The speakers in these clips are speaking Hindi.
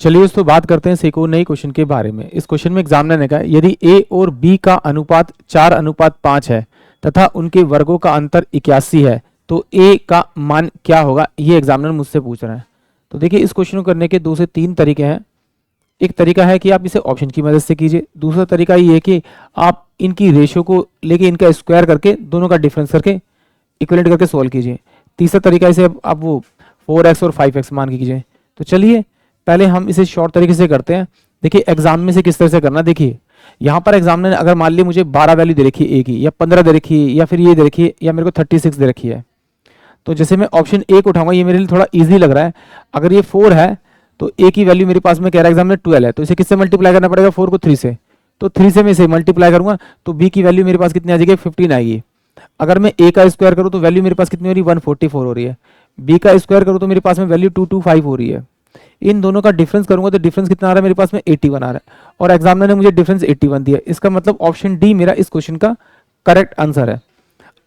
चलिए दोस्तों बात करते हैं एक और नई क्वेश्चन के बारे में। इस क्वेश्चन में एग्जामिनर ने कहा यदि ए और बी का अनुपात 4:5 है तथा उनके वर्गों का अंतर 81 है तो ए का मान क्या होगा, ये एग्जामिनर मुझसे पूछ रहा है। तो देखिए इस क्वेश्चन को करने के 2 से 3 तरीके हैं। एक तरीका है कि आप इसे ऑप्शन की मदद से कीजिए, दूसरा तरीका ये है कि आप इनकी रेशियो को लेके इनका स्क्वायर करके दोनों का डिफरेंस करके इक्विवेलेंट करके सोल्व कीजिए। तीसरा तरीका इसे आप वो 4x और 5x मान के कीजिए। तो चलिए पहले हम इसे शॉर्ट तरीके से करते हैं। देखिए एग्जाम में से किस तरह से करना, देखिए यहाँ पर एग्जामिनर ने अगर मान ली मुझे 12 वैल्यू दे रखी है ए की, या 15 दे रखी है, या फिर ये दे रखी है, या मेरे को 36 दे रखी है। तो जैसे मैं ऑप्शन ए को उठाऊंगा, ये मेरे लिए थोड़ा ईजी लग रहा है। अगर ये 4 है तो ए की वैल्यू मेरे पास में कह रहा है एग्जामिनर 12 है, तो इसे किससे मल्टीप्लाई करना पड़ेगा, 4 को 3 से। तो 3 से मैं इसे मल्टीप्लाई करूंगा तो बी की वैल्यू मेरे पास कितनी आ जाएगी, 15 आएगी। अगर मैं ए का स्क्वायर करूँ तो वैल्यू मेरे पास कितनी हो रही है, 144 हो रही है। बी का स्क्वायर करूँ तो मेरे पास में वैल्यू 225 हो रही है। इन दोनों का डिफरेंस करूंगा तो डिफरेंस कितना आ रहा है मेरे पास में, 81 आ रहा है। और एग्जामिनर ने मुझे डिफरेंस 81 दिया, इसका मतलब ऑप्शन डी मेरा इस क्वेश्चन का करेक्ट आंसर है।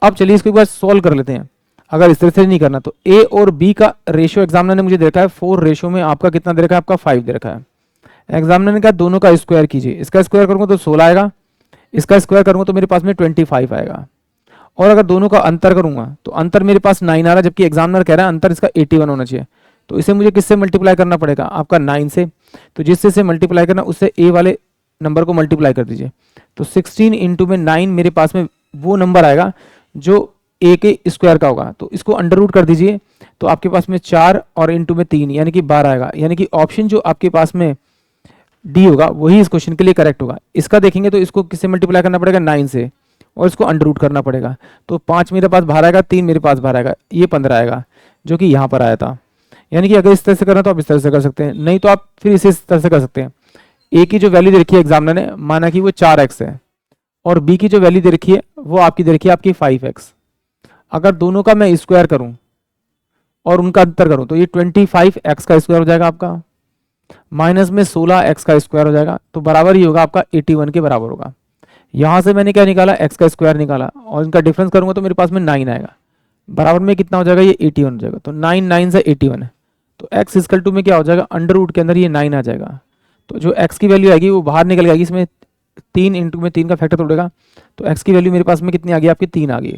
अब चलिए इसको एक बार सॉल्व कर लेते हैं। अगर इस तरह से नहीं करना तो ए और बी का रेशियो एग्जामिनर ने मुझे दे रखा है 4 रेशियो में आपका कितना दे रखा है, आपका 5 दे रखा है। एग्जामिनर ने कहा दोनों का स्क्वायर कीजिए, इसका स्क्वायर करूंगा तो 16 आएगा, इसका स्क्वायर करूंगा तो मेरे पास में 25 आएगा। और अगर दोनों का अंतर करूंगा तो अंतर मेरे पास 9 आ रहा है, जबकि एग्जामिनर कह रहा है अंतर इसका 81 होना चाहिए। तो इसे मुझे किससे मल्टीप्लाई करना पड़ेगा, आपका 9 से। तो जिससे से मल्टीप्लाई करना उससे ए वाले नंबर को मल्टीप्लाई कर दीजिए। तो 16 इंटू में 9 मेरे पास में वो नंबर आएगा जो ए के स्क्वायर का होगा। तो इसको अंडर रूट कर दीजिए तो आपके पास में 4 और इंटू में 3 यानी कि 12 आएगा। यानी कि ऑप्शन जो आपके पास में डी होगा वही इस क्वेश्चन के लिए करेक्ट होगा। इसका देखेंगे तो इसको किससे मल्टीप्लाई करना पड़ेगा, 9 से, और इसको अंडर रूट करना पड़ेगा। तो 5 मेरे पास बाहर आएगा, 3 मेरे पास बाहर आएगा, ये 15 आएगा जो कि यहाँ पर आया था। यानी कि अगर इस तरह से करना तो आप इस तरह से कर सकते हैं, नहीं तो आप फिर इसे इस तरह से कर सकते हैं। ए की जो वैल्यू दे रखी है एग्जामिनर ने, माना कि वो 4x है, और बी की जो वैल्यू दे रखी है वो आपकी दे रखी है आपकी 5x। अगर दोनों का मैं स्क्वायर करूं और उनका अंतर करूं तो ये 25x का स्क्वायर हो जाएगा आपका, माइनस में 16x का स्क्वायर हो जाएगा, तो बराबर ही होगा आपका 81 के बराबर होगा। यहां से मैंने क्या निकाला, x का स्क्वायर निकाला, और इनका डिफरेंस करूंगा तो मेरे पास में 9 आएगा, बराबर में कितना हो जाएगा, ये 81 हो जाएगा। तो 9 से 81 है, तो x इक्वल टू में क्या हो जाएगा, अंडर रूट के अंदर ये 9 आ जाएगा। तो जो x की वैल्यू आएगी वो बाहर निकल जाएगी, इसमें 3 इंटू में 3 का फैक्टर तोड़ेगा, तो x की वैल्यू मेरे पास में कितनी आ गई, आपकी 3 आ गई।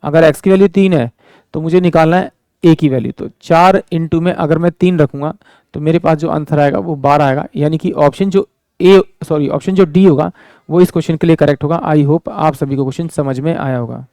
अगर x की वैल्यू 3 है तो मुझे निकालना है a की वैल्यू। तो 4 इंटू में अगर मैं 3 रखूंगा तो मेरे पास जो आंसर आएगा वो 12 आएगा। यानी कि ऑप्शन जो डी होगा वो इस क्वेश्चन के लिए करेक्ट होगा। आई होप आप सभी को क्वेश्चन समझ में आया होगा।